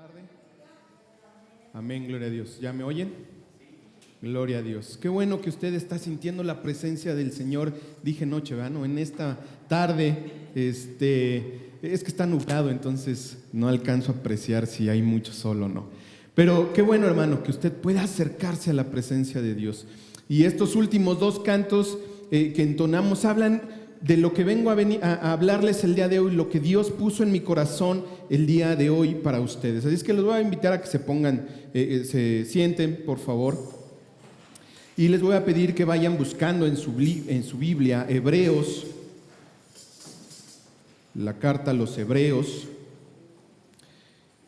tarde. Amén, gloria a Dios. ¿Ya me oyen? Gloria a Dios. Qué bueno que usted está sintiendo la presencia del Señor. Dije noche, ¿verdad? No, en esta tarde, es que está nublado, entonces no alcanzo a apreciar si hay mucho sol o no. Pero qué bueno, hermano, que usted pueda acercarse a la presencia de Dios. Y estos últimos dos cantos que entonamos hablan de lo que vengo a hablarles el día de hoy, lo que Dios puso en mi corazón el día de hoy para ustedes. Así es que los voy a invitar a que se pongan, se sienten, por favor. Y les voy a pedir que vayan buscando en su Biblia Hebreos, la carta a los Hebreos,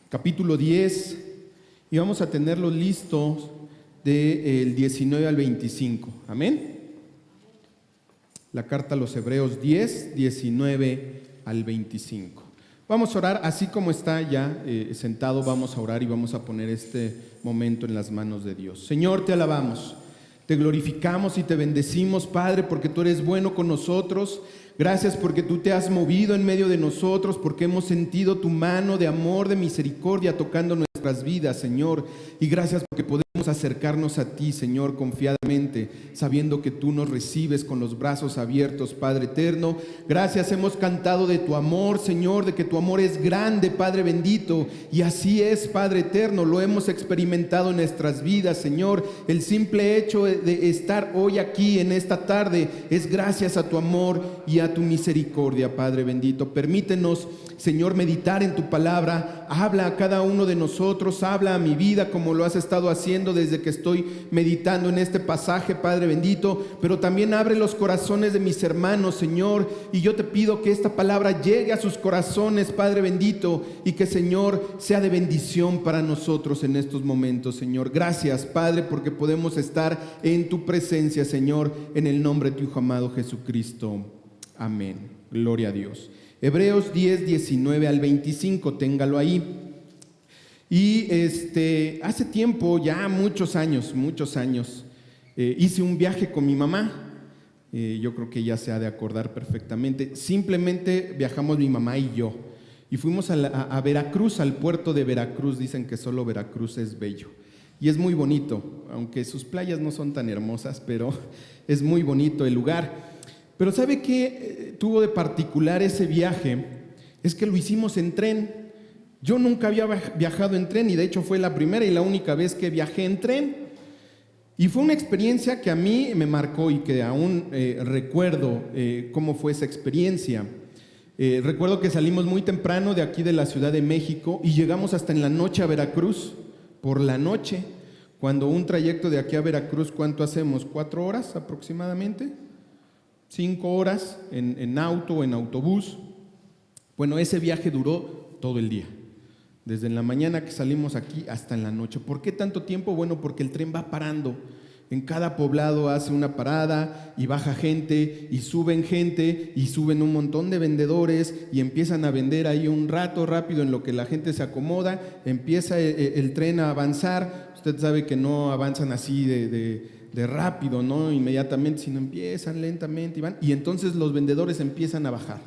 capítulo 10, y vamos a tenerlos listos del 19 al 25. Amén. La carta a los Hebreos 10, 19 al 25. Vamos a orar, así como está ya sentado, vamos a orar y vamos a poner este momento en las manos de Dios. Señor, te alabamos, te glorificamos y te bendecimos, Padre, porque tú eres bueno con nosotros. Gracias porque tú te has movido en medio de nosotros, porque hemos sentido tu mano de amor, de misericordia tocando nuestras vidas, Señor. Y gracias porque podemos acercarnos a ti, Señor, confiadamente, sabiendo que tú nos recibes con los brazos abiertos, Padre eterno. Gracias, hemos cantado de tu amor, Señor, de que tu amor es grande, Padre bendito. Y así es, Padre eterno, lo hemos experimentado en nuestras vidas, Señor. El simple hecho de estar hoy aquí en esta tarde es gracias a tu amor y a tu misericordia, Padre bendito. Permítenos, Señor, meditar en tu palabra. Habla a cada uno de nosotros, habla a mi vida como lo has estado haciendo desde que estoy meditando en este pasaje, Padre bendito, pero también abre los corazones de mis hermanos, Señor, y yo te pido que esta palabra llegue a sus corazones, Padre bendito, y que, Señor, sea de bendición para nosotros en estos momentos, Señor. Gracias, Padre, porque podemos estar en tu presencia, Señor, en el nombre de tu Hijo amado Jesucristo. Amén. Gloria a Dios. Hebreos 10, 19 al 25, téngalo ahí. Y hace tiempo, ya muchos años, hice un viaje con mi mamá. Yo creo que ella se ha de acordar perfectamente. Simplemente viajamos mi mamá y yo. Y fuimos a Veracruz, al puerto de Veracruz. Dicen que solo Veracruz es bello. Y es muy bonito, aunque sus playas no son tan hermosas, pero es muy bonito el lugar. Pero ¿sabe qué tuvo de particular ese viaje? Es que lo hicimos en tren. Yo nunca había viajado en tren y de hecho fue la primera y la única vez que viajé en tren. Y fue una experiencia que a mí me marcó y que aún recuerdo cómo fue esa experiencia. Recuerdo que salimos muy temprano de aquí de la Ciudad de México y llegamos hasta en la noche a Veracruz, por la noche, cuando un trayecto de aquí a Veracruz, ¿cuánto hacemos? 4 horas aproximadamente. 5 horas en auto o en autobús. Bueno, ese viaje duró todo el día, desde en la mañana que salimos aquí hasta en la noche. ¿Por qué tanto tiempo? Bueno, porque el tren va parando. En cada poblado hace una parada y baja gente y suben un montón de vendedores y empiezan a vender ahí un rato rápido en lo que la gente se acomoda. Empieza el tren a avanzar. Usted sabe que no avanzan así de rápido, no inmediatamente, sino empiezan lentamente y van, y entonces los vendedores empiezan a bajar.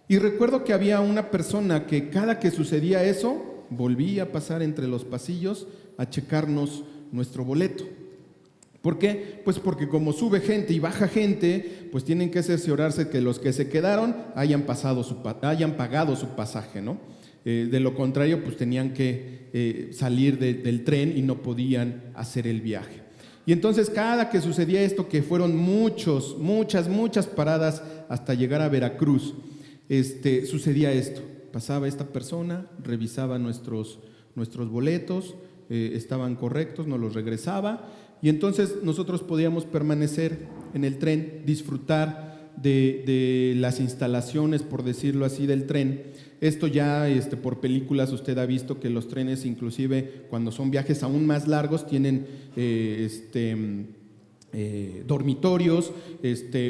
Y recuerdo que había una persona que cada que sucedía eso, volvía a pasar entre los pasillos a checarnos nuestro boleto. ¿Por qué? Pues porque como sube gente y baja gente, pues tienen que cerciorarse que los que se quedaron hayan pagado su pasaje, ¿no? De lo contrario, pues tenían que salir del tren y no podían hacer el viaje. Y entonces cada que sucedía esto, que fueron muchas paradas hasta llegar a Veracruz, sucedía esto. Pasaba esta persona, revisaba nuestros boletos, estaban correctos, nos los regresaba y entonces nosotros podíamos permanecer en el tren, disfrutar de las instalaciones, por decirlo así, del tren. Esto ya por películas usted ha visto que los trenes, inclusive cuando son viajes aún más largos, tienen dormitorios,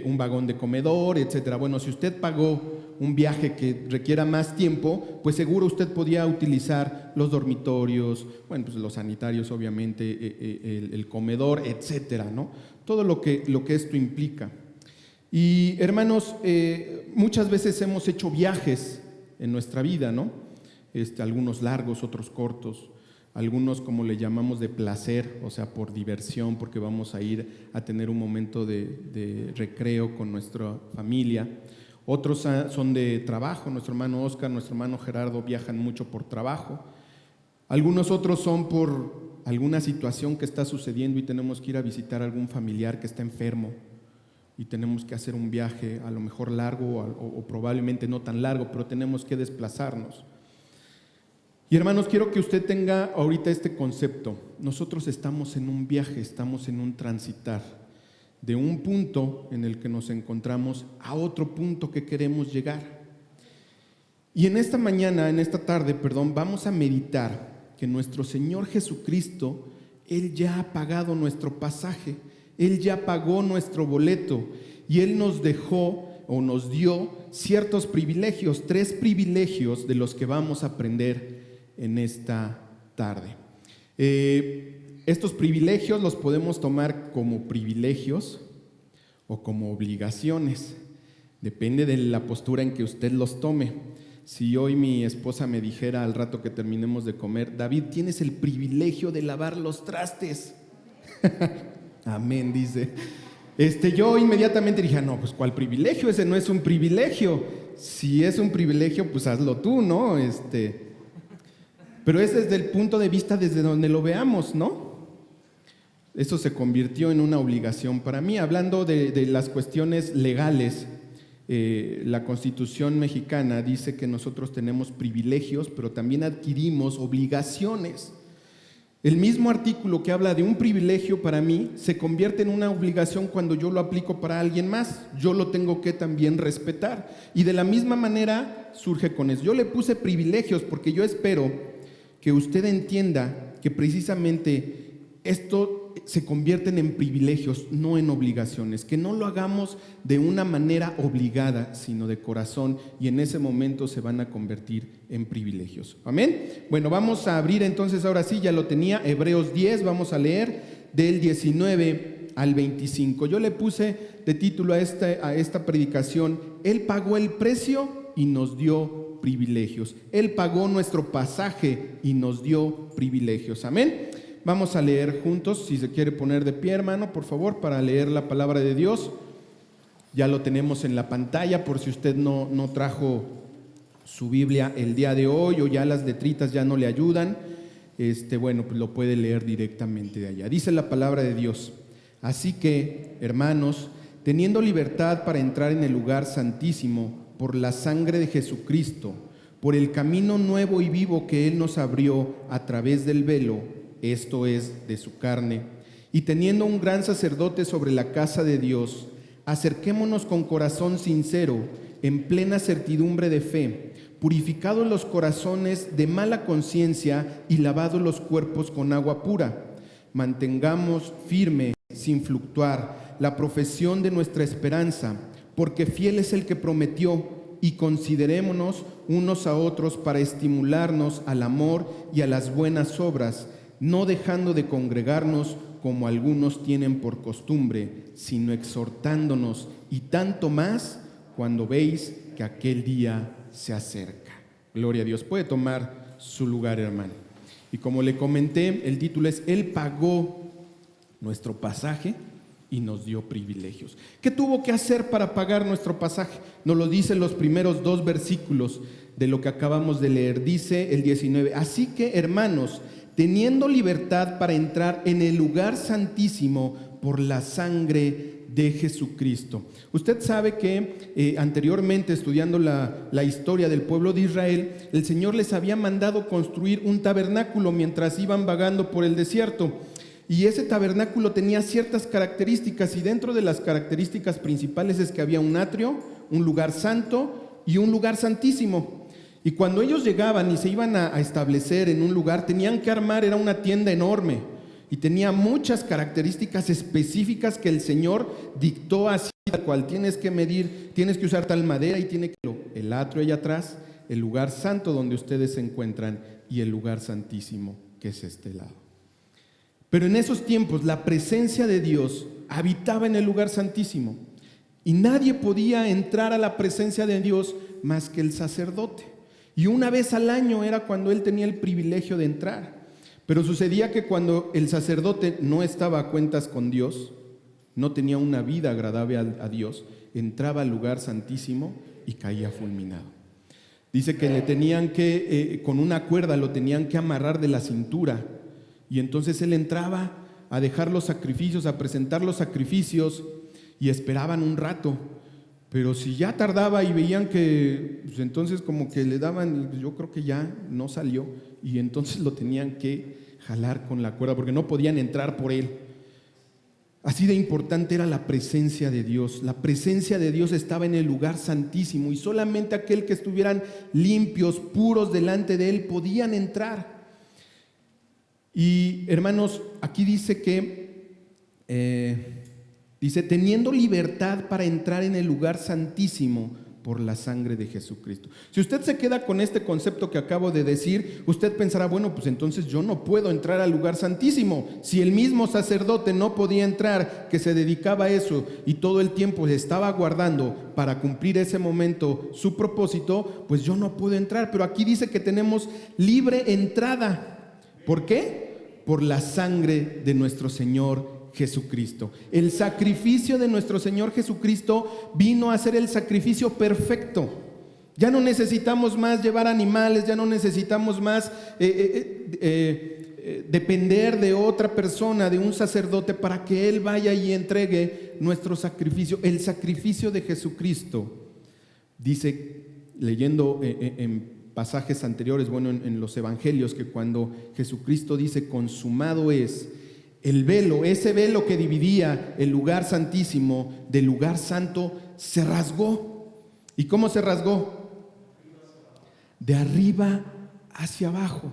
un vagón de comedor, etcétera. Bueno, si usted pagó un viaje que requiera más tiempo, pues seguro usted podía utilizar los dormitorios, bueno, pues los sanitarios, obviamente, el comedor, etcétera, ¿no? Todo lo que esto implica. Y hermanos, muchas veces hemos hecho viajes en nuestra vida, ¿no? algunos largos, otros cortos, algunos como le llamamos de placer, o sea, por diversión, porque vamos a ir a tener un momento de recreo con nuestra familia. Otros son de trabajo, nuestro hermano Oscar, nuestro hermano Gerardo viajan mucho por trabajo. Algunos otros son por alguna situación que está sucediendo y tenemos que ir a visitar a algún familiar que está enfermo y tenemos que hacer un viaje a lo mejor largo o probablemente no tan largo, pero tenemos que desplazarnos. Y hermanos, quiero que usted tenga ahorita este concepto. Nosotros estamos en un viaje, estamos en un transitar de un punto en el que nos encontramos a otro punto que queremos llegar. Y en esta tarde, vamos a meditar que nuestro Señor Jesucristo, Él ya ha pagado nuestro pasaje, Él ya pagó nuestro boleto y Él nos dejó o nos dio ciertos privilegios, 3 privilegios de los que vamos a aprender en esta tarde. Estos privilegios los podemos tomar como privilegios o como obligaciones, depende de la postura en que usted los tome. Si hoy mi esposa me dijera al rato que terminemos de comer: David, tienes el privilegio de lavar los trastes. Amén, dice. Yo inmediatamente dije: no, pues ¿cuál privilegio? Ese no es un privilegio. Si es un privilegio, pues hazlo tú, ¿no? Pero es desde el punto de vista desde donde lo veamos, ¿no? Eso se convirtió en una obligación para mí. Hablando de las cuestiones legales, la Constitución mexicana dice que nosotros tenemos privilegios, pero también adquirimos obligaciones. El mismo artículo que habla de un privilegio para mí se convierte en una obligación cuando yo lo aplico para alguien más. Yo lo tengo que también respetar. Y de la misma manera surge con eso. Yo le puse privilegios porque yo espero que usted entienda que precisamente esto se convierten en privilegios, no en obligaciones, que no lo hagamos de una manera obligada, sino de corazón, y en ese momento se van a convertir en privilegios. ¿Amén? Bueno, vamos a abrir entonces, ahora sí, ya lo tenía, Hebreos 10, vamos a leer del 19 al 25. Yo le puse de título a esta predicación: Él pagó el precio y nos dio privilegios. Él pagó nuestro pasaje y nos dio privilegios. Amén. Vamos a leer juntos. Si se quiere poner de pie, hermano, por favor, para leer la palabra de Dios. Ya lo tenemos en la pantalla por si usted no trajo su Biblia el día de hoy o ya las letritas ya no le ayudan. Bueno, pues lo puede leer directamente de allá. Dice la palabra de Dios: así que, hermanos, teniendo libertad para entrar en el lugar santísimo por la sangre de Jesucristo, por el camino nuevo y vivo que Él nos abrió a través del velo, esto es, de su carne, y teniendo un gran sacerdote sobre la casa de Dios, acerquémonos con corazón sincero, en plena certidumbre de fe, purificados los corazones de mala conciencia y lavados los cuerpos con agua pura. Mantengamos firme, sin fluctuar, la profesión de nuestra esperanza, porque fiel es el que prometió, y considerémonos unos a otros para estimularnos al amor y a las buenas obras, no dejando de congregarnos como algunos tienen por costumbre, sino exhortándonos, y tanto más cuando veis que aquel día se acerca. Gloria a Dios. Puede tomar su lugar, hermano. Y como le comenté, el título es: Él pagó nuestro pasaje y nos dio privilegios. ¿Qué tuvo que hacer para pagar nuestro pasaje? Nos lo dicen los primeros 2 versículos de lo que acabamos de leer. Dice el 19: así que, hermanos, teniendo libertad para entrar en el lugar santísimo por la sangre de Jesucristo. Usted sabe que anteriormente, estudiando la historia del pueblo de Israel, el Señor les había mandado construir un tabernáculo mientras iban vagando por el desierto. Y ese tabernáculo tenía ciertas características, y dentro de las características principales es que había un atrio, un lugar santo y un lugar santísimo. Y cuando ellos llegaban y se iban a establecer en un lugar, tenían que armar, era una tienda enorme y tenía muchas características específicas que el Señor dictó, así, tal cual: tienes que medir, tienes que usar tal madera, y tiene que el atrio allá atrás, el lugar santo donde ustedes se encuentran, y el lugar santísimo, que es este lado. Pero en esos tiempos la presencia de Dios habitaba en el lugar santísimo y nadie podía entrar a la presencia de Dios más que el sacerdote. Y una vez al año era cuando él tenía el privilegio de entrar. Pero sucedía que cuando el sacerdote no estaba a cuentas con Dios, no tenía una vida agradable a Dios, entraba al lugar santísimo y caía fulminado. Dice que le tenían que, con una cuerda lo tenían que amarrar de la cintura, y entonces él entraba a dejar los sacrificios, a presentar los sacrificios, y esperaban un rato. Pero si ya tardaba y veían que, pues entonces como que le daban, yo creo que ya no salió, y entonces lo tenían que jalar con la cuerda porque no podían entrar por él. Así de importante era la presencia de Dios. La presencia de Dios estaba en el lugar santísimo y solamente aquel que estuvieran limpios, puros delante de él podían entrar. Y hermanos, aquí dice que dice, teniendo libertad para entrar en el lugar santísimo por la sangre de Jesucristo. Si usted se queda con este concepto que acabo de decir, usted pensará, bueno, pues entonces yo no puedo entrar al lugar santísimo. Si el mismo sacerdote no podía entrar, que se dedicaba a eso y todo el tiempo se estaba guardando para cumplir ese momento su propósito, pues yo no puedo entrar. Pero aquí dice que tenemos libre entrada. ¿Por qué? Por la sangre de nuestro Señor Jesucristo. El sacrificio de nuestro Señor Jesucristo vino a ser el sacrificio perfecto. Ya no necesitamos más llevar animales, ya no necesitamos más depender de otra persona, de un sacerdote, para que Él vaya y entregue nuestro sacrificio. El sacrificio de Jesucristo, dice, leyendo en pasajes anteriores, bueno, en los evangelios, que cuando Jesucristo dice consumado es, el velo, ese velo que dividía el lugar santísimo del lugar santo, se rasgó. ¿Y cómo se rasgó? De arriba hacia abajo.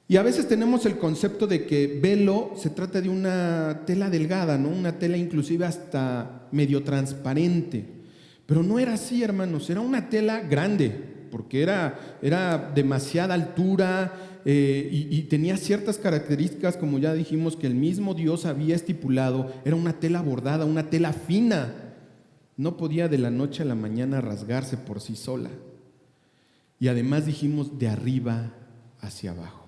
Y a veces tenemos el concepto de que velo se trata de una tela delgada, ¿no? Una tela inclusive hasta medio transparente. Pero no era así, hermanos, era una tela grande, porque era demasiada altura, y tenía ciertas características, como ya dijimos, que el mismo Dios había estipulado. Era una tela bordada, una tela fina. No podía de la noche a la mañana rasgarse por sí sola. Y además dijimos de arriba hacia abajo.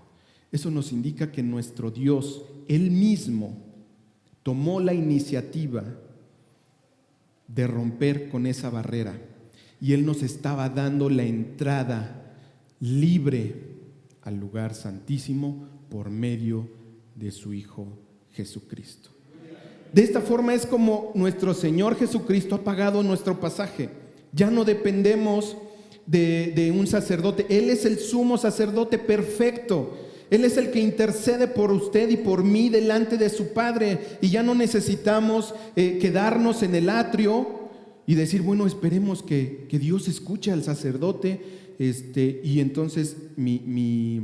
Eso nos indica que nuestro Dios, Él mismo, tomó la iniciativa de romper con esa barrera. Y Él nos estaba dando la entrada libre al lugar santísimo por medio de su Hijo Jesucristo. De esta forma es como nuestro Señor Jesucristo ha pagado nuestro pasaje. Ya no dependemos de un sacerdote. Él es el sumo sacerdote perfecto. Él es el que intercede por usted y por mí delante de su Padre. Y ya no necesitamos quedarnos en el atrio y decir, bueno, esperemos que Dios escuche al sacerdote, y entonces mi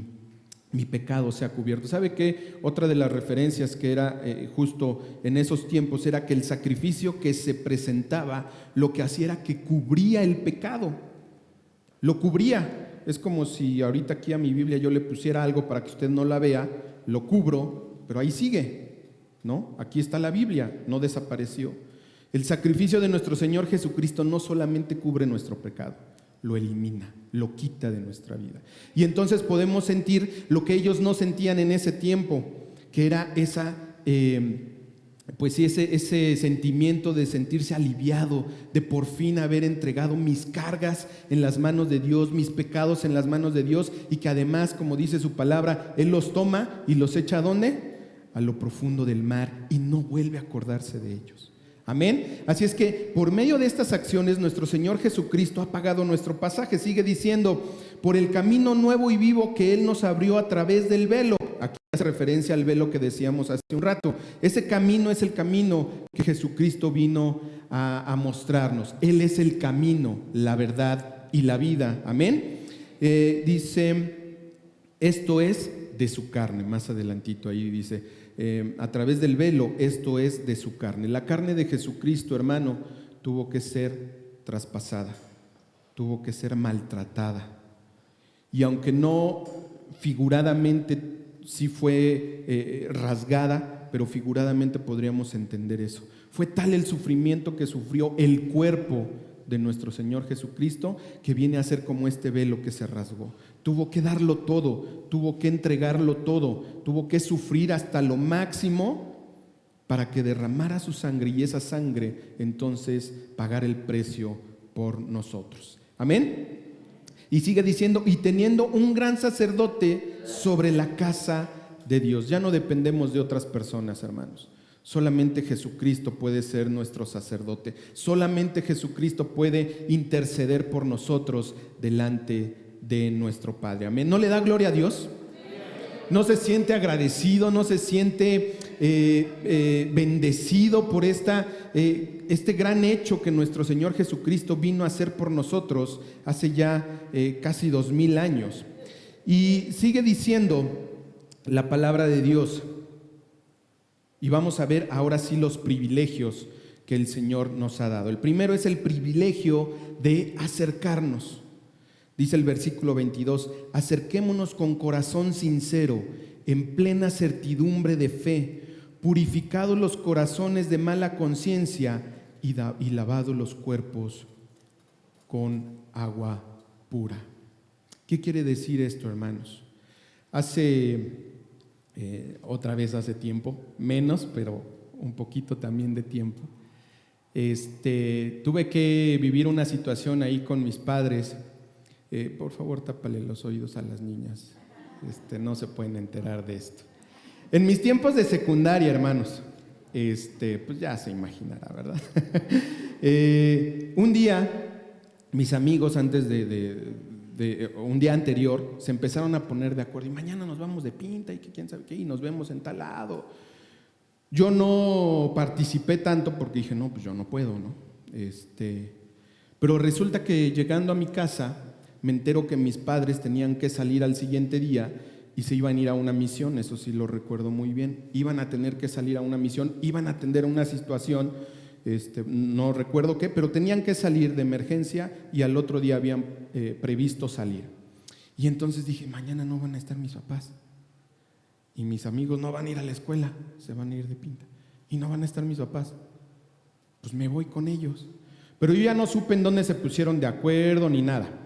pecado sea cubierto. ¿Sabe qué? Otra de las referencias que era justo en esos tiempos era que el sacrificio que se presentaba lo que hacía era que cubría el pecado. Lo cubría. Es como si ahorita aquí a mi Biblia yo le pusiera algo para que usted no la vea, lo cubro, pero ahí sigue, ¿no? Aquí está la Biblia, no desapareció. El sacrificio de nuestro Señor Jesucristo no solamente cubre nuestro pecado, lo elimina, lo quita de nuestra vida. Y entonces podemos sentir lo que ellos no sentían en ese tiempo, que era ese sentimiento de sentirse aliviado, de por fin haber entregado mis cargas en las manos de Dios, mis pecados en las manos de Dios, y que además, como dice su palabra, Él los toma y los echa ¿a dónde? A lo profundo del mar, y no vuelve a acordarse de ellos. Amén. Así es que por medio de estas acciones nuestro Señor Jesucristo ha pagado nuestro pasaje. Sigue diciendo, por el camino nuevo y vivo que Él nos abrió a través del velo. Aquí hace referencia al velo que decíamos hace un rato. Ese camino es el camino que Jesucristo vino a mostrarnos. Él es el camino, la verdad y la vida. Amén. Dice, esto es de su carne. Más adelantito ahí dice, a través del velo, esto es de su carne. La carne de Jesucristo, hermano, tuvo que ser traspasada, tuvo que ser maltratada. Y aunque no figuradamente sí fue rasgada, pero figuradamente podríamos entender eso. Fue tal el sufrimiento que sufrió el cuerpo de nuestro Señor Jesucristo, que viene a ser como este velo que se rasgó. Tuvo que darlo todo, tuvo que entregarlo todo, tuvo que sufrir hasta lo máximo para que derramara su sangre y esa sangre entonces pagara el precio por nosotros. Amén. Y sigue diciendo, y teniendo un gran sacerdote sobre la casa de Dios. Ya no dependemos de otras personas, hermanos. Solamente Jesucristo puede ser nuestro sacerdote. Solamente Jesucristo puede interceder por nosotros delante de nuestro Padre. Amén. ¿No le da gloria a Dios? ¿No se siente agradecido? ¿No se siente bendecido por este gran hecho que nuestro Señor Jesucristo vino a hacer por nosotros hace ya casi 2000 años? Y sigue diciendo la palabra de Dios. Y vamos a ver ahora sí los privilegios que el Señor nos ha dado. El primero es el privilegio de acercarnos. Dice el versículo 22, acerquémonos con corazón sincero, en plena certidumbre de fe, purificados los corazones de mala conciencia y lavados los cuerpos con agua pura. ¿Qué quiere decir esto, hermanos? Otra vez hace tiempo, menos, pero un poquito también de tiempo, tuve que vivir una situación ahí con mis padres. Por favor, tápale los oídos a las niñas, no se pueden enterar de esto. En mis tiempos de secundaria, hermanos, pues ya se imaginará, ¿verdad? Un día, mis amigos antes un día anterior se empezaron a poner de acuerdo y mañana nos vamos de pinta y que quién sabe qué y nos vemos en tal lado. Yo no participé tanto porque dije, no, pues yo no puedo, ¿no? Pero resulta que llegando a mi casa me entero que mis padres tenían que salir al siguiente día y se iban a ir a una misión, eso sí lo recuerdo muy bien. Iban a tener que salir a una misión, iban a atender una situación, no recuerdo qué, pero tenían que salir de emergencia y al otro día habían previsto salir. Y entonces dije, mañana no van a estar mis papás y mis amigos no van a ir a la escuela, se van a ir de pinta y no van a estar mis papás, pues me voy con ellos. Pero yo ya no supe en dónde se pusieron de acuerdo ni nada.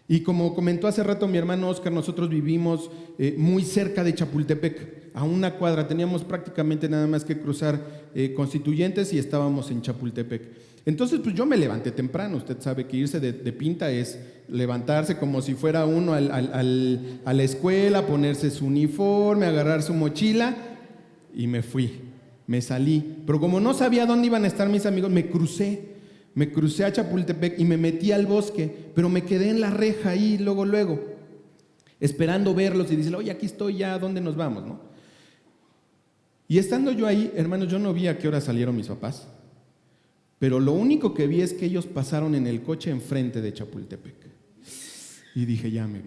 Y como comentó hace rato mi hermano Oscar, nosotros vivimos muy cerca de Chapultepec, a una cuadra, teníamos prácticamente nada más que cruzar Constituyentes y estábamos en Chapultepec. Entonces pues yo me levanté temprano, usted sabe que irse de pinta es levantarse como si fuera uno a la escuela, ponerse su uniforme, agarrar su mochila y me fui, me salí. Pero como no sabía dónde iban a estar mis amigos, me crucé a Chapultepec y me metí al bosque, pero me quedé en la reja ahí luego, esperando verlos y decirle, oye, aquí estoy ya, ¿a dónde nos vamos, no? Y estando yo ahí, hermanos, yo no vi a qué hora salieron mis papás, pero lo único que vi es que ellos pasaron en el coche enfrente de Chapultepec. Y dije, ya me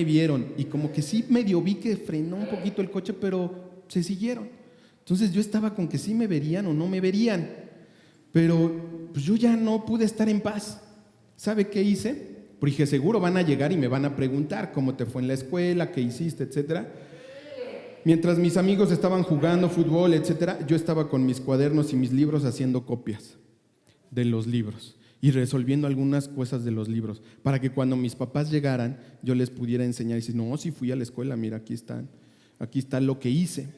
vieron. Y como que sí medio vi que frenó un poquito el coche, pero se siguieron. Entonces yo estaba con que sí me verían o no me verían. Pero pues yo ya no pude estar en paz. ¿Sabe qué hice? Porque dije, seguro van a llegar y me van a preguntar cómo te fue en la escuela, qué hiciste, etcétera. Mientras mis amigos estaban jugando fútbol, etcétera, yo estaba con mis cuadernos y mis libros haciendo copias de los libros y resolviendo algunas cosas de los libros para que cuando mis papás llegaran yo les pudiera enseñar y decir, no, sí fui a la escuela, mira, aquí está lo que hice.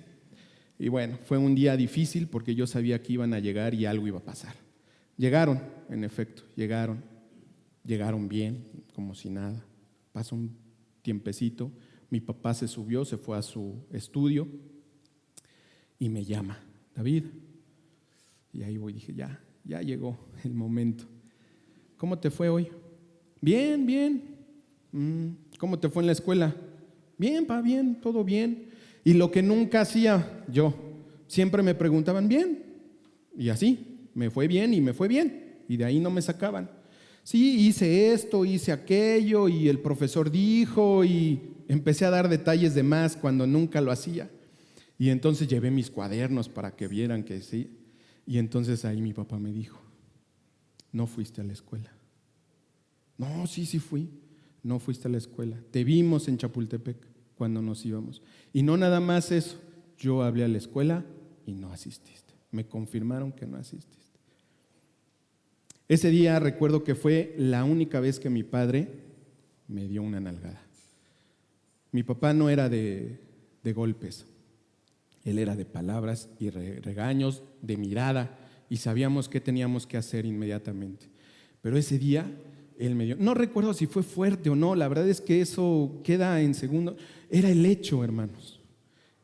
Y bueno, fue un día difícil porque yo sabía que iban a llegar y algo iba a pasar. Llegaron, en efecto, llegaron bien, como si nada. Pasó un tiempecito, mi papá se subió, se fue a su estudio y me llama, David. Y ahí voy, dije, ya llegó el momento. ¿Cómo te fue hoy? Bien. ¿Cómo te fue en la escuela? Bien, pa, bien, todo bien. Y lo que nunca hacía yo, siempre me preguntaban bien. Y así, me fue bien y me fue bien. Y de ahí no me sacaban. Sí, hice esto, hice aquello y el profesor dijo y empecé a dar detalles de más cuando nunca lo hacía. Y entonces llevé mis cuadernos para que vieran que sí. Y entonces ahí mi papá me dijo, no fuiste a la escuela. No, sí fui. No fuiste a la escuela. Te vimos en Chapultepec cuando nos íbamos. Y no nada más eso, yo hablé a la escuela y no asististe. Me confirmaron que no asististe. Ese día recuerdo que fue la única vez que mi padre me dio una nalgada. Mi papá no era de golpes, él era de palabras y regaños, de mirada, y sabíamos qué teníamos que hacer inmediatamente. Pero ese día él me dio, no recuerdo si fue fuerte o no, la verdad es que eso queda en segundo. Era el hecho, hermanos,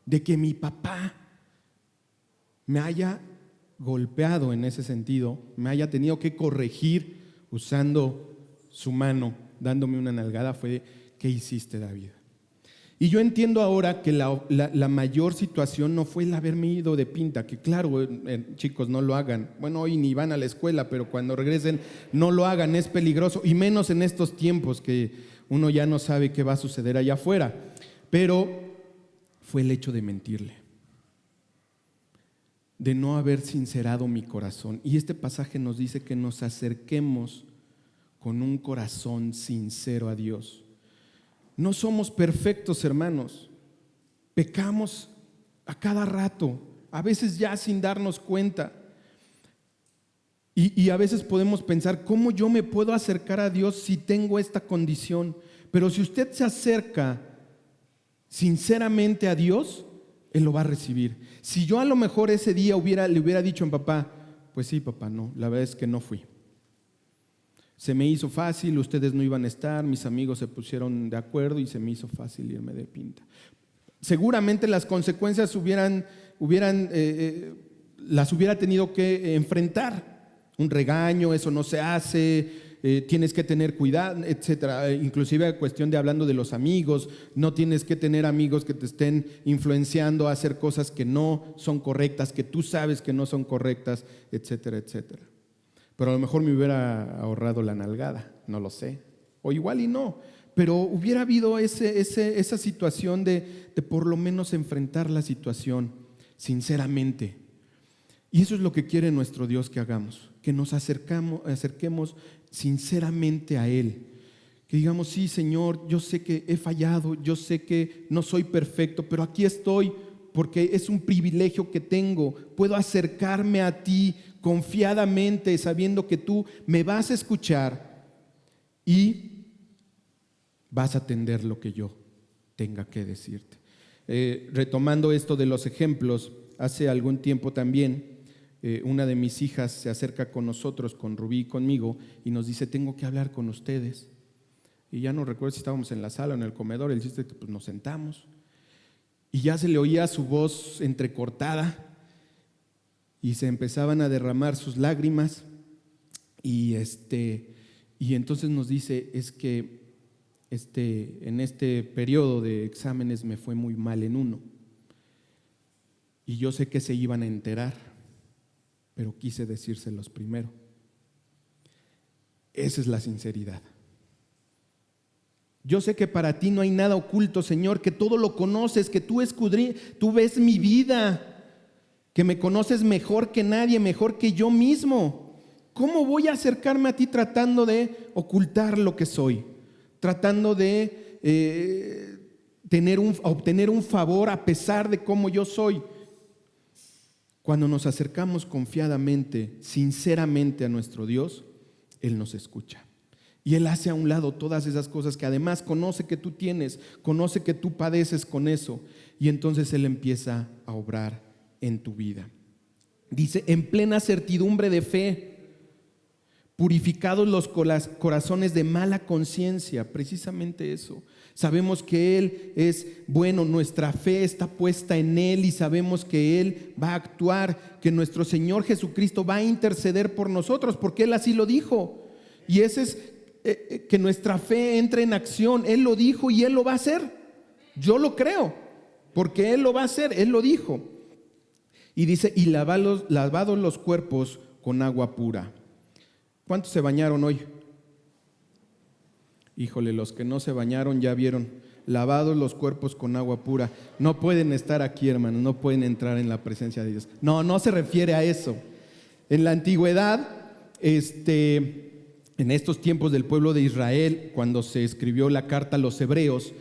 de que mi papá me haya golpeado en ese sentido, me haya tenido que corregir usando su mano, dándome una nalgada, fue: ¿qué hiciste, David? Y yo entiendo ahora que la mayor situación no fue el haberme ido de pinta, que claro, chicos, no lo hagan. Bueno, hoy ni van a la escuela, pero cuando regresen no lo hagan, es peligroso, y menos en estos tiempos que uno ya no sabe qué va a suceder allá afuera. Pero fue el hecho de mentirle, de no haber sincerado mi corazón. Y este pasaje nos dice que nos acerquemos con un corazón sincero a Dios. No somos perfectos, hermanos. Pecamos a cada rato, a veces ya sin darnos cuenta. Y a veces podemos pensar: ¿cómo yo me puedo acercar a Dios si tengo esta condición? Pero si usted se acerca sinceramente a Dios, Él lo va a recibir. Si yo a lo mejor ese día le hubiera dicho a papá: pues sí, papá, no, la verdad es que no fui. Se me hizo fácil, ustedes no iban a estar, mis amigos se pusieron de acuerdo y se me hizo fácil irme de pinta. Seguramente las consecuencias las hubiera tenido que enfrentar. Un regaño, eso no se hace, tienes que tener cuidado, etcétera. Inclusive cuestión de hablando de los amigos, no tienes que tener amigos que te estén influenciando a hacer cosas que no son correctas, que tú sabes que no son correctas, etcétera, etcétera. Pero a lo mejor me hubiera ahorrado la nalgada, no lo sé, o igual y no, pero hubiera habido esa situación de por lo menos enfrentar la situación sinceramente. Y eso es lo que quiere nuestro Dios que hagamos, que nos acerquemos sinceramente a Él, que digamos: sí, Señor, yo sé que he fallado, yo sé que no soy perfecto, pero aquí estoy porque es un privilegio que tengo. Puedo acercarme a ti confiadamente, sabiendo que tú me vas a escuchar y vas a atender lo que yo tenga que decirte. Retomando esto de los ejemplos, hace algún tiempo también una de mis hijas se acerca con nosotros, con Rubí y conmigo, y nos dice: tengo que hablar con ustedes. Y ya no recuerdo si estábamos en la sala o en el comedor. El chiste es que pues nos sentamos y ya se le oía su voz entrecortada y se empezaban a derramar sus lágrimas. Y entonces nos dice: es que en este periodo de exámenes me fue muy mal en uno, y yo sé que se iban a enterar, pero quise decírselos primero. Esa es la sinceridad. Yo sé que para ti no hay nada oculto, Señor, que todo lo conoces, que tú ves mi vida, que me conoces mejor que nadie, mejor que yo mismo. ¿Cómo voy a acercarme a ti tratando de ocultar lo que soy? Tratando de obtener un favor a pesar de cómo yo soy. Cuando nos acercamos confiadamente, sinceramente a nuestro Dios, Él nos escucha. Y Él hace a un lado todas esas cosas que además conoce que tú tienes, conoce que tú padeces con eso. Y entonces Él empieza a obrar en tu vida. Dice: en plena certidumbre de fe, purificados los corazones de mala conciencia. Precisamente eso. Sabemos que Él es bueno, nuestra fe está puesta en Él y sabemos que Él va a actuar, que nuestro Señor Jesucristo va a interceder por nosotros, porque Él así lo dijo. Y ese es que nuestra fe entre en acción. Él lo dijo y Él lo va a hacer. Yo lo creo, porque Él lo va a hacer, Él lo dijo. Y dice: y lavados los cuerpos con agua pura. ¿Cuántos se bañaron hoy? Híjole, los que no se bañaron ya vieron: lavados los cuerpos con agua pura. No pueden estar aquí, hermanos, no pueden entrar en la presencia de Dios. No se refiere a eso. En la antigüedad, en estos tiempos del pueblo de Israel, cuando se escribió la carta a los hebreos,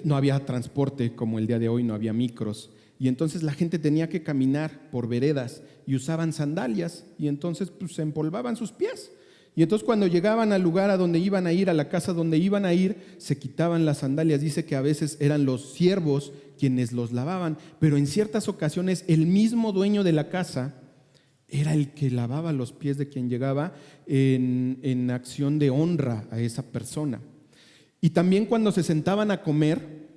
no había transporte como el día de hoy, no había micros. Y entonces la gente tenía que caminar por veredas y usaban sandalias y entonces pues, se empolvaban sus pies. Y entonces cuando llegaban al lugar a donde iban a ir, a la casa donde iban a ir, se quitaban las sandalias. Dice que a veces eran los siervos quienes los lavaban, pero en ciertas ocasiones el mismo dueño de la casa era el que lavaba los pies de quien llegaba en acción de honra a esa persona. Y también cuando se sentaban a comer,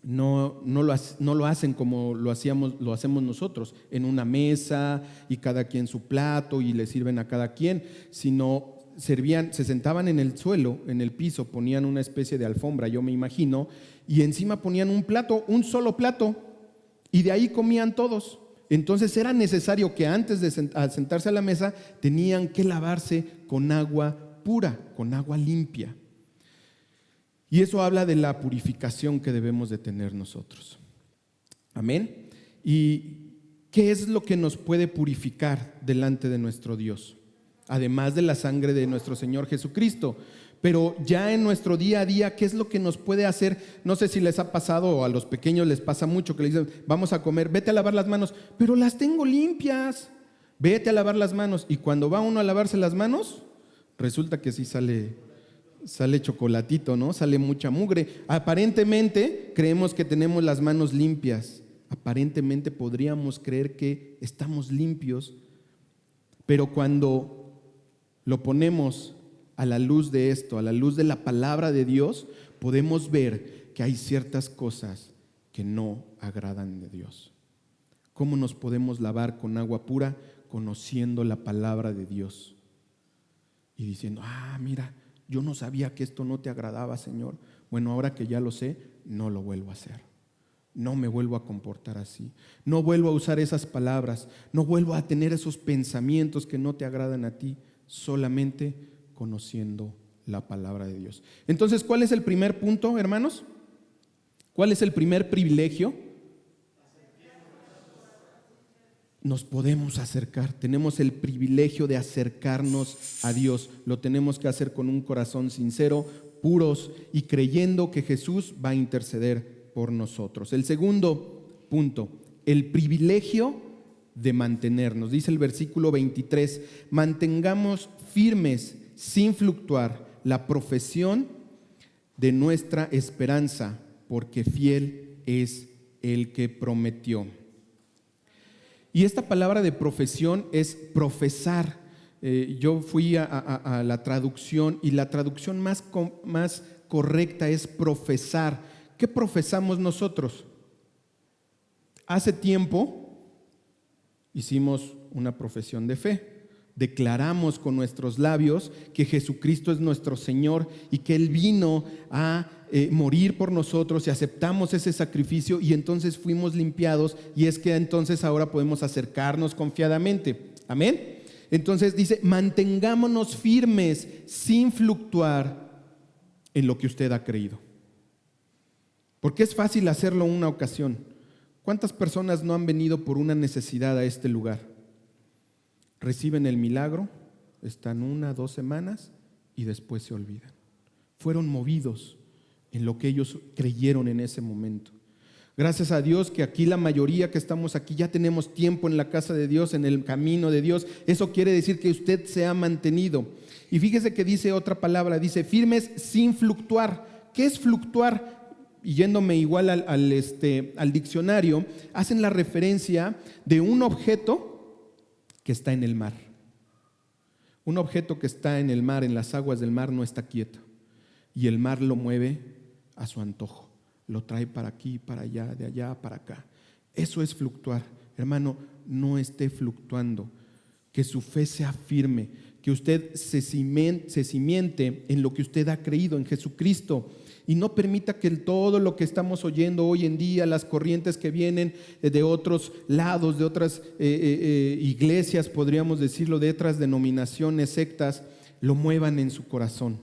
no lo hacen como lo hacemos nosotros, en una mesa y cada quien su plato y le sirven a cada quien, sino se sentaban en el suelo, en el piso, ponían una especie de alfombra, yo me imagino, y encima ponían un solo plato, y de ahí comían todos. Entonces era necesario que antes de sentarse a la mesa tenían que lavarse con agua pura, con agua limpia. Y eso habla de la purificación que debemos de tener nosotros. Amén. ¿Y qué es lo que nos puede purificar delante de nuestro Dios? Además de la sangre de nuestro Señor Jesucristo. Pero ya en nuestro día a día, ¿qué es lo que nos puede hacer? No sé si les ha pasado o a los pequeños les pasa mucho que les dicen, vamos a comer, vete a lavar las manos, pero las tengo limpias. Vete a lavar las manos. Y cuando va uno a lavarse las manos, resulta que sí sale chocolatito, ¿no? Sale mucha mugre. Aparentemente creemos que tenemos las manos limpias. Aparentemente podríamos creer que estamos limpios, pero cuando lo ponemos a la luz de esto, a la luz de la palabra de Dios, podemos ver que hay ciertas cosas que no agradan de Dios. ¿Cómo nos podemos lavar con agua pura? Conociendo la palabra de Dios y diciendo, mira, yo no sabía que esto no te agradaba, Señor. Bueno, ahora que ya lo sé, no lo vuelvo a hacer. No me vuelvo a comportar así. No vuelvo a usar esas palabras. No vuelvo a tener esos pensamientos que no te agradan a ti. Solamente conociendo la palabra de Dios. Entonces, ¿cuál es el primer punto, hermanos? ¿Cuál es el primer privilegio? Nos podemos acercar, tenemos el privilegio de acercarnos a Dios. Lo tenemos que hacer con un corazón sincero, puros y creyendo que Jesús va a interceder por nosotros. El segundo punto, el privilegio de mantenernos. Dice el versículo 23, mantengamos firmes sin fluctuar la profesión de nuestra esperanza, porque fiel es el que prometió. Y esta palabra de profesión es profesar. Yo fui a la traducción y la traducción más correcta es profesar. ¿Qué profesamos nosotros? Hace tiempo hicimos una profesión de fe. Declaramos con nuestros labios que Jesucristo es nuestro Señor y que Él vino a morir por nosotros y aceptamos ese sacrificio y entonces fuimos limpiados y es que entonces ahora podemos acercarnos confiadamente. Amén. Entonces dice, mantengámonos firmes sin fluctuar en lo que usted ha creído. Porque es fácil hacerlo una ocasión. ¿Cuántas personas no han venido por una necesidad a este lugar? Reciben el milagro, están 1 o 2 semanas y después se olvidan. Fueron movidos en lo que ellos creyeron en ese momento. Gracias a Dios que aquí la mayoría que estamos aquí ya tenemos tiempo en la casa de Dios, en el camino de Dios. Eso quiere decir que usted se ha mantenido. Y fíjese que dice otra palabra, dice firmes sin fluctuar. ¿Qué es fluctuar? Y yéndome igual al diccionario, hacen la referencia de un objeto que está en el mar. Un objeto que está en el mar, en las aguas del mar, no está quieto. Y el mar lo mueve a su antojo. Lo trae para aquí, para allá, de allá para acá. Eso es fluctuar. Hermano, no esté fluctuando. Que su fe sea firme. Que usted se cimiente en lo que usted ha creído, en Jesucristo. Y no permita que todo lo que estamos oyendo hoy en día, las corrientes que vienen de otros lados, de otras iglesias, podríamos decirlo, de otras denominaciones, sectas, lo muevan en su corazón.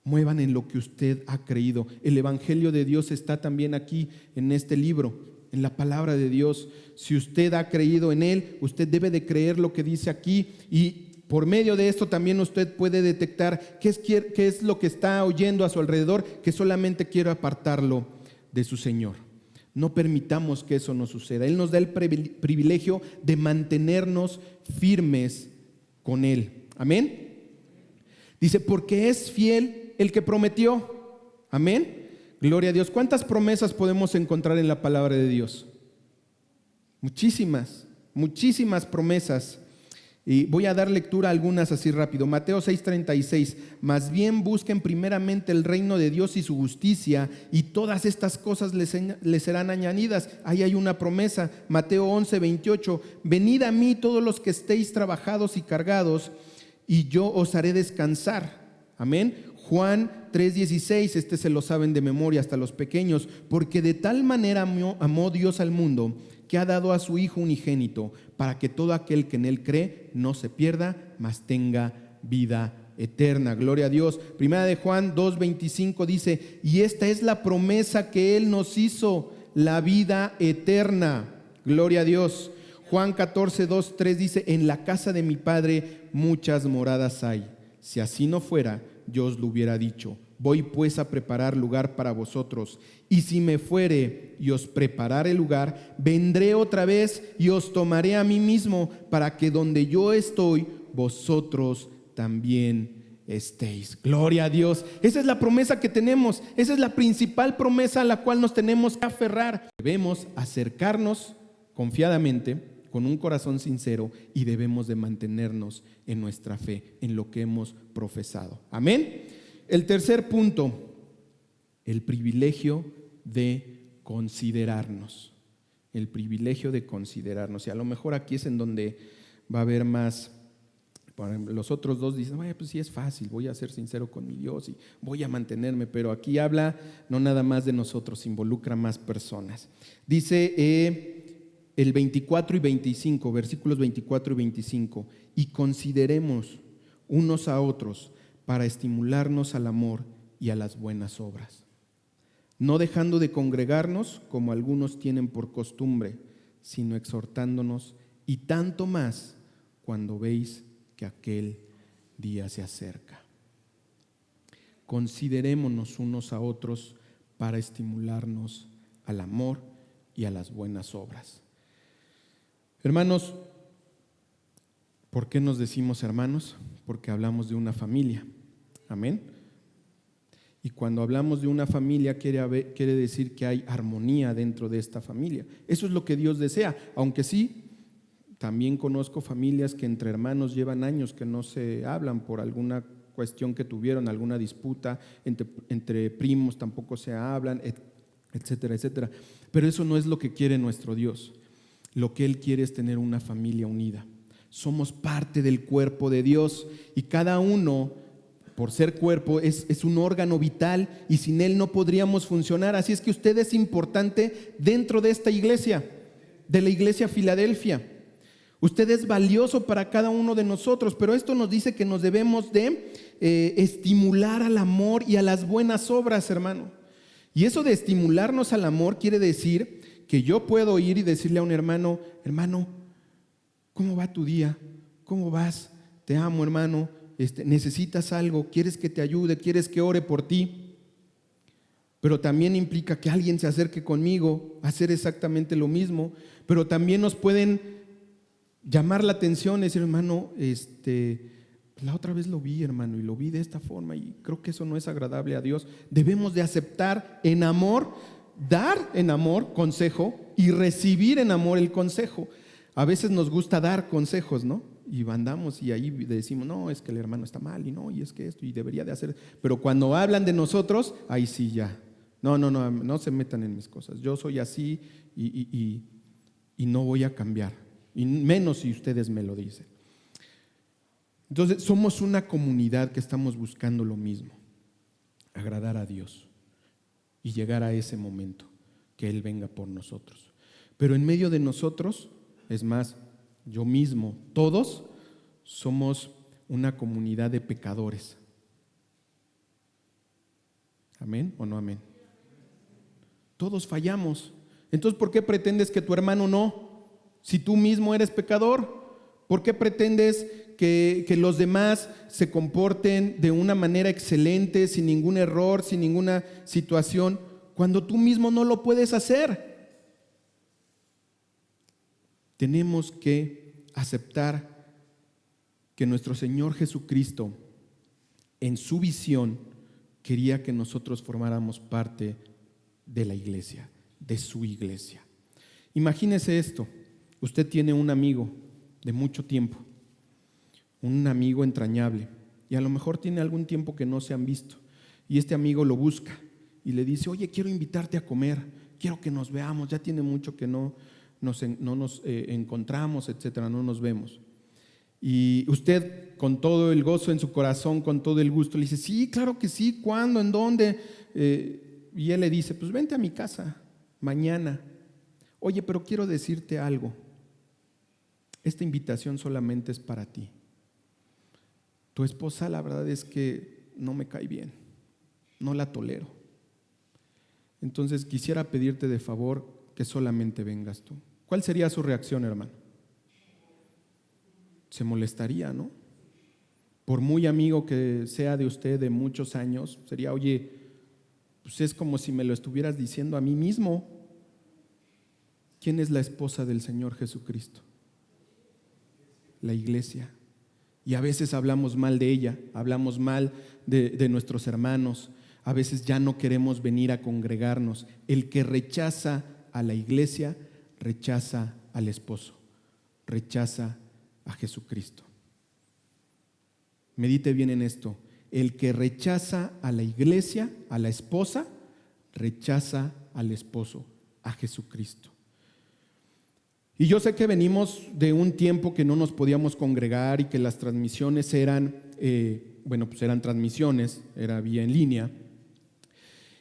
Muevan en lo que usted ha creído. El Evangelio de Dios está también aquí en este libro, en la palabra de Dios. Si usted ha creído en Él, usted debe de creer lo que dice aquí y por medio de esto también usted puede detectar qué es lo que está oyendo a su alrededor, que solamente quiere apartarlo de su Señor. No permitamos que eso nos suceda. Él nos da el privilegio de mantenernos firmes con Él. Amén. Dice, porque es fiel el que prometió. Amén. Gloria a Dios. ¿Cuántas promesas podemos encontrar en la palabra de Dios? Muchísimas, muchísimas promesas. Y voy a dar lectura a algunas así rápido. Mateo 6:36, más bien busquen primeramente el reino de Dios y su justicia, y todas estas cosas les serán añadidas. Ahí hay una promesa. Mateo 11:28, venid a mí todos los que estéis trabajados y cargados, y yo os haré descansar. Amén. Juan 3:16, este se lo saben de memoria hasta los pequeños, porque de tal manera amó Dios al mundo, que ha dado a su Hijo unigénito, para que todo aquel que en Él cree no se pierda, mas tenga vida eterna. Gloria a Dios. Primera de Juan 2:25 dice, y esta es la promesa que Él nos hizo, la vida eterna. Gloria a Dios. Juan 14:2-3 dice, en la casa de mi Padre muchas moradas hay. Si así no fuera, yo os lo hubiera dicho. Voy pues a preparar lugar para vosotros, y si me fuere y os preparare lugar, vendré otra vez y os tomaré a mí mismo, para que donde yo estoy, vosotros también estéis. Gloria a Dios. Esa es la promesa que tenemos. Esa es la principal promesa a la cual nos tenemos que aferrar. Debemos acercarnos confiadamente, con un corazón sincero, y debemos de mantenernos en nuestra fe, en lo que hemos profesado. Amén. El tercer punto, el privilegio de considerarnos. El privilegio de considerarnos. Y a lo mejor aquí es en donde va a haber más. Los otros dos dicen, pues sí es fácil, voy a ser sincero con mi Dios y voy a mantenerme. Pero aquí habla no nada más de nosotros, involucra más personas. Dice el 24 y 25, versículos 24 y 25. Y consideremos unos a otros para estimularnos al amor y a las buenas obras, no dejando de congregarnos como algunos tienen por costumbre, sino exhortándonos, y tanto más cuando veis que aquel día se acerca. Considerémonos unos a otros para estimularnos al amor y a las buenas obras. Hermanos, ¿por qué nos decimos hermanos? Porque hablamos de una familia. Amén. Y cuando hablamos de una familia quiere decir que hay armonía dentro de esta familia. Eso es lo que Dios desea, aunque sí, también conozco familias que entre hermanos llevan años que no se hablan por alguna cuestión que tuvieron, alguna disputa, entre primos tampoco se hablan, etcétera, etcétera. Pero eso no es lo que quiere nuestro Dios. Lo que Él quiere es tener una familia unida. Somos parte del cuerpo de Dios, y cada uno, por ser cuerpo, es un órgano vital, y sin Él no podríamos funcionar. Así es que usted es importante dentro de esta iglesia, de la iglesia Filadelfia. Usted es valioso para cada uno de nosotros, pero esto nos dice que nos debemos de estimular al amor y a las buenas obras, hermano. Y eso de estimularnos al amor quiere decir que yo puedo ir y decirle a un hermano, hermano, ¿cómo va tu día? ¿Cómo vas? Te amo, hermano. ¿Necesitas algo? ¿Quieres que te ayude? ¿Quieres que ore por ti? Pero también implica que alguien se acerque conmigo a hacer exactamente lo mismo. Pero también nos pueden llamar la atención y decir, hermano, la otra vez lo vi, hermano, y lo vi de esta forma, y creo que eso no es agradable a Dios. Debemos de aceptar en amor, dar en amor consejo y recibir en amor el consejo. A veces nos gusta dar consejos, ¿no? Y andamos y ahí decimos, no, es que el hermano está mal, y no, y es que esto, y debería de hacer. Pero cuando hablan de nosotros, ahí sí ya. No se metan en mis cosas. Yo soy así y no voy a cambiar. Y menos si ustedes me lo dicen. Entonces, somos una comunidad que estamos buscando lo mismo: agradar a Dios y llegar a ese momento que Él venga por nosotros. Pero en medio de nosotros, es más, yo mismo, todos somos una comunidad de pecadores. ¿Amén o no amén? Todos fallamos. Entonces, ¿por qué pretendes que tu hermano no? Si tú mismo eres pecador, ¿por qué pretendes que los demás se comporten de una manera excelente, sin ningún error, sin ninguna situación, cuando tú mismo no lo puedes hacer? Tenemos que aceptar que nuestro Señor Jesucristo, en su visión, quería que nosotros formáramos parte de la iglesia, de su iglesia. Imagínese esto: usted tiene un amigo de mucho tiempo, un amigo entrañable, y a lo mejor tiene algún tiempo que no se han visto, y este amigo lo busca y le dice: oye, quiero invitarte a comer, quiero que nos veamos, ya tiene mucho que no nos encontramos, etcétera, no nos vemos. Y usted, con todo el gozo en su corazón, con todo el gusto, le dice: sí, claro que sí, ¿cuándo? ¿En dónde? Y él le dice: pues vente a mi casa mañana. Oye, pero quiero decirte algo, esta invitación solamente es para ti. Tu esposa, la verdad es que no me cae bien, no la tolero. Entonces quisiera pedirte de favor que solamente vengas tú. ¿Cuál sería su reacción, hermano? Se molestaría, ¿no? Por muy amigo que sea de usted de muchos años, sería: oye, pues es como si me lo estuvieras diciendo a mí mismo. ¿Quién es la esposa del Señor Jesucristo? La iglesia. Y a veces hablamos mal de ella, hablamos mal de nuestros hermanos, a veces ya no queremos venir a congregarnos. El que rechaza a la iglesia, rechaza al esposo, rechaza a Jesucristo. Medite bien en esto: el que rechaza a la iglesia, a la esposa, rechaza al esposo, a Jesucristo. Y yo sé que venimos de un tiempo que no nos podíamos congregar y que las transmisiones eran, eran transmisiones, era vía en línea.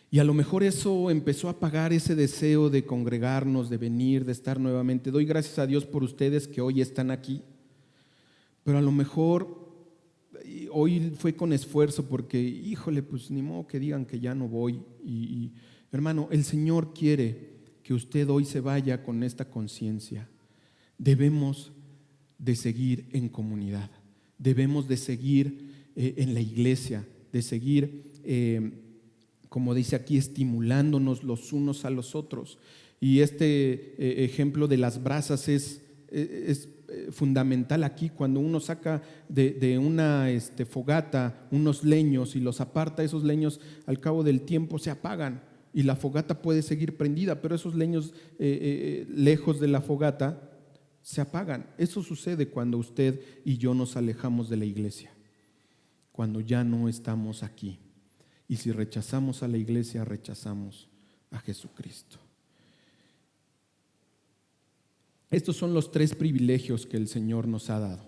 Y a lo mejor eso empezó a apagar ese deseo de congregarnos, de venir, de estar nuevamente. Doy gracias a Dios por ustedes que hoy están aquí. Pero a lo mejor hoy fue con esfuerzo porque, híjole, pues ni modo que digan que ya no voy. Hermano, el Señor quiere que usted hoy se vaya con esta conciencia. Debemos de seguir en comunidad, debemos de seguir en la iglesia, de seguir, como dice aquí, estimulándonos los unos a los otros. Y este ejemplo de las brasas es fundamental aquí. Cuando uno saca de una fogata unos leños y los aparta, esos leños al cabo del tiempo se apagan. Y la fogata puede seguir prendida, pero esos leños lejos de la fogata se apagan. Eso sucede cuando usted y yo nos alejamos de la iglesia, cuando ya no estamos aquí. Y si rechazamos a la iglesia, rechazamos a Jesucristo. Estos son los 3 privilegios que el Señor nos ha dado.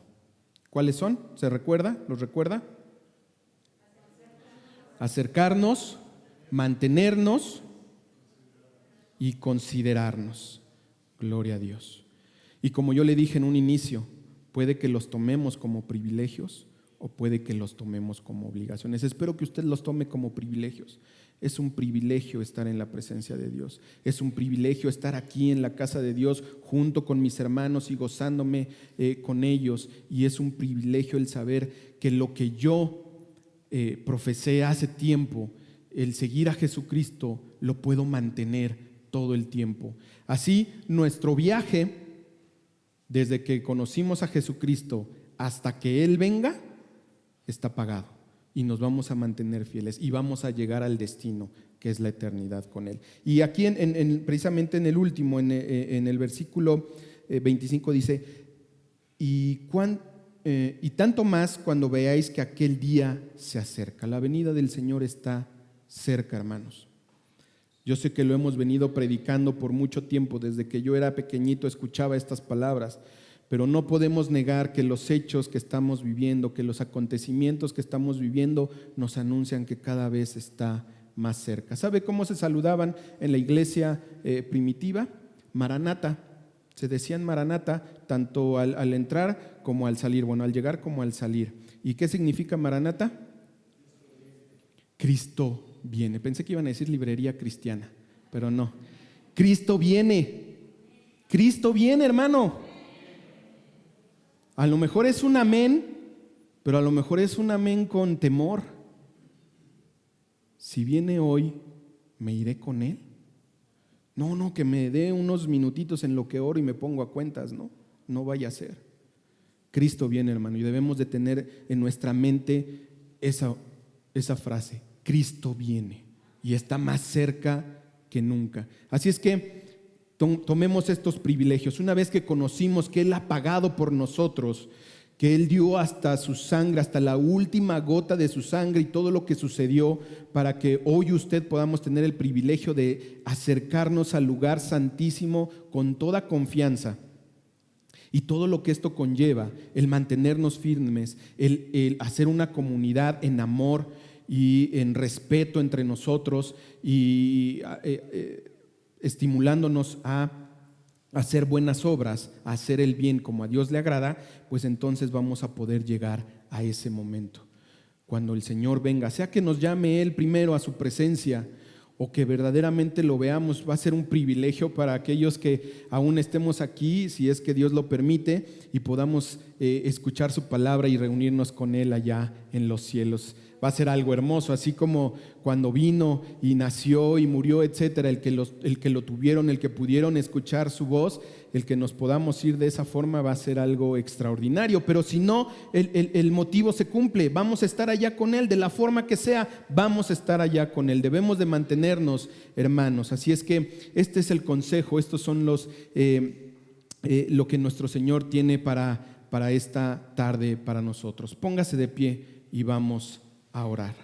¿Cuáles son? ¿Se recuerda? ¿Los recuerda? Acercarnos, mantenernos y considerarnos. Gloria a Dios. Y como yo le dije en un inicio, puede que los tomemos como privilegios o puede que los tomemos como obligaciones. Espero que usted los tome como privilegios. Es un privilegio estar en la presencia de Dios. Es un privilegio estar aquí en la casa de Dios junto con mis hermanos y gozándome con ellos. Y es un privilegio el saber que lo que yo profesé hace tiempo, el seguir a Jesucristo, lo puedo mantener todo el tiempo. Así, nuestro viaje, desde que conocimos a Jesucristo hasta que Él venga, está pagado. Y nos vamos a mantener fieles y vamos a llegar al destino, que es la eternidad con Él. Y aquí, precisamente en el último, en el versículo 25 dice: y tanto más cuando veáis que aquel día se acerca. La venida del Señor está cerca, hermanos. Yo sé que lo hemos venido predicando por mucho tiempo. Desde que yo era pequeñito escuchaba estas palabras, pero no podemos negar que los hechos que estamos viviendo, que los acontecimientos que estamos viviendo nos anuncian que cada vez está más cerca. ¿Sabe cómo se saludaban en la iglesia primitiva? Maranata. Se decían Maranata tanto al entrar como al salir, al llegar como al salir. ¿Y qué significa Maranata? Cristo viene. Pensé que iban a decir librería cristiana, pero no. Cristo viene. Cristo viene, hermano. A lo mejor es un amén, pero a lo mejor es un amén con temor. Si viene hoy, ¿me iré con Él? No, que me dé unos minutitos en lo que oro y me pongo a cuentas. No vaya a ser. Cristo viene, hermano, y debemos de tener en nuestra mente esa frase: Cristo viene y está más cerca que nunca. Así es que tomemos estos privilegios. Una vez que conocimos que Él ha pagado por nosotros, que Él dio hasta su sangre, hasta la última gota de su sangre y todo lo que sucedió para que hoy usted podamos tener el privilegio de acercarnos al lugar santísimo con toda confianza. Y todo lo que esto conlleva, el mantenernos firmes, el hacer una comunidad en amor y en respeto entre nosotros y estimulándonos a hacer buenas obras, a hacer el bien como a Dios le agrada, pues entonces vamos a poder llegar a ese momento. Cuando el Señor venga, sea que nos llame Él primero a su presencia o que verdaderamente lo veamos, va a ser un privilegio para aquellos que aún estemos aquí, si es que Dios lo permite, y podamos escuchar su palabra y reunirnos con Él allá en los cielos. Va a ser algo hermoso, así como cuando vino y nació y murió, etcétera, el que lo tuvieron, el que pudieron escuchar su voz, el que nos podamos ir de esa forma va a ser algo extraordinario. Pero si no, el motivo se cumple, vamos a estar allá con Él, de la forma que sea, vamos a estar allá con Él. Debemos de mantenernos, hermanos. Así es que este es el consejo, estos son lo que nuestro Señor tiene para esta tarde para nosotros. Póngase de pie y vamos a orar.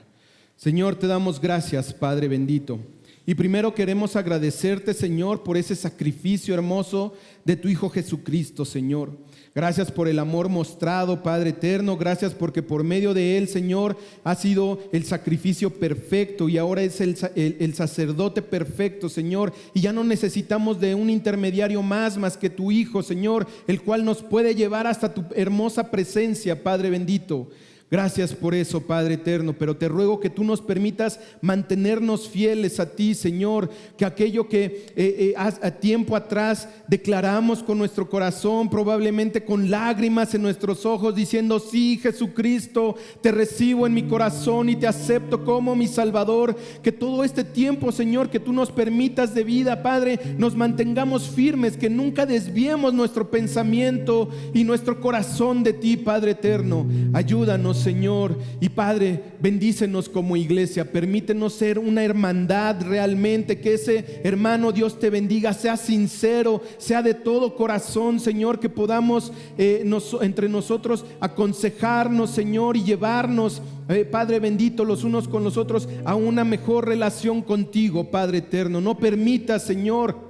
Señor, te damos gracias, Padre bendito. Y primero queremos agradecerte, Señor, por ese sacrificio hermoso de tu Hijo Jesucristo, Señor. Gracias por el amor mostrado, Padre eterno. Gracias porque por medio de Él, Señor, ha sido el sacrificio perfecto y ahora es el sacerdote perfecto, Señor. Y ya no necesitamos de un intermediario más que tu Hijo, Señor, el cual nos puede llevar hasta tu hermosa presencia, Padre bendito. Gracias por eso, Padre eterno, pero te ruego que tú nos permitas mantenernos fieles a ti, Señor, que aquello que a tiempo atrás declaramos con nuestro corazón, probablemente con lágrimas en nuestros ojos, diciendo: sí, Jesucristo, te recibo en mi corazón y te acepto como mi Salvador, que todo este tiempo, Señor, que tú nos permitas de vida, Padre, nos mantengamos firmes, que nunca desviemos nuestro pensamiento y nuestro corazón de ti, Padre eterno. Ayúdanos, Señor, y Padre, bendícenos como iglesia, permítenos ser una hermandad realmente, que ese hermano, Dios te bendiga, sea sincero, sea de todo corazón, Señor, que podamos entre nosotros aconsejarnos, Señor, y llevarnos, Padre bendito, los unos con los otros a una mejor relación contigo, Padre eterno. No permitas, Señor,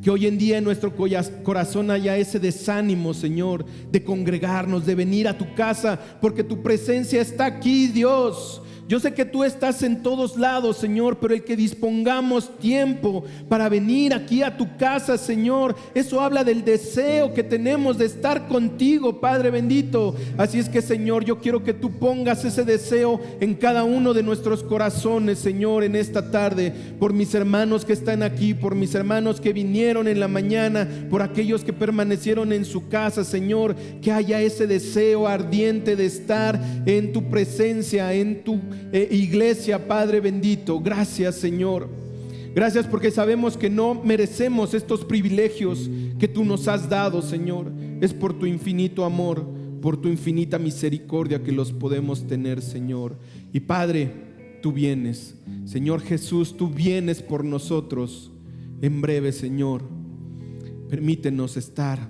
que hoy en día en nuestro corazón haya ese desánimo, Señor, de congregarnos, de venir a tu casa, porque tu presencia está aquí, Dios. Yo sé que tú estás en todos lados, Señor, pero el que dispongamos tiempo para venir aquí a tu casa, Señor, eso habla del deseo que tenemos de estar contigo, Padre bendito. Así es que, Señor, yo quiero que tú pongas ese deseo en cada uno de nuestros corazones, Señor, en esta tarde, por mis hermanos que están aquí, por mis hermanos que vinieron en la mañana, por aquellos que permanecieron en su casa, Señor, que haya ese deseo ardiente de estar en tu presencia, en tu iglesia, Padre bendito. Gracias, Señor. Gracias porque sabemos que no merecemos estos privilegios que tú nos has dado, Señor. Es por tu infinito amor, por tu infinita misericordia que los podemos tener, Señor. Y Padre, tú vienes, Señor Jesús, tú vienes por nosotros en breve, Señor. Permítenos estar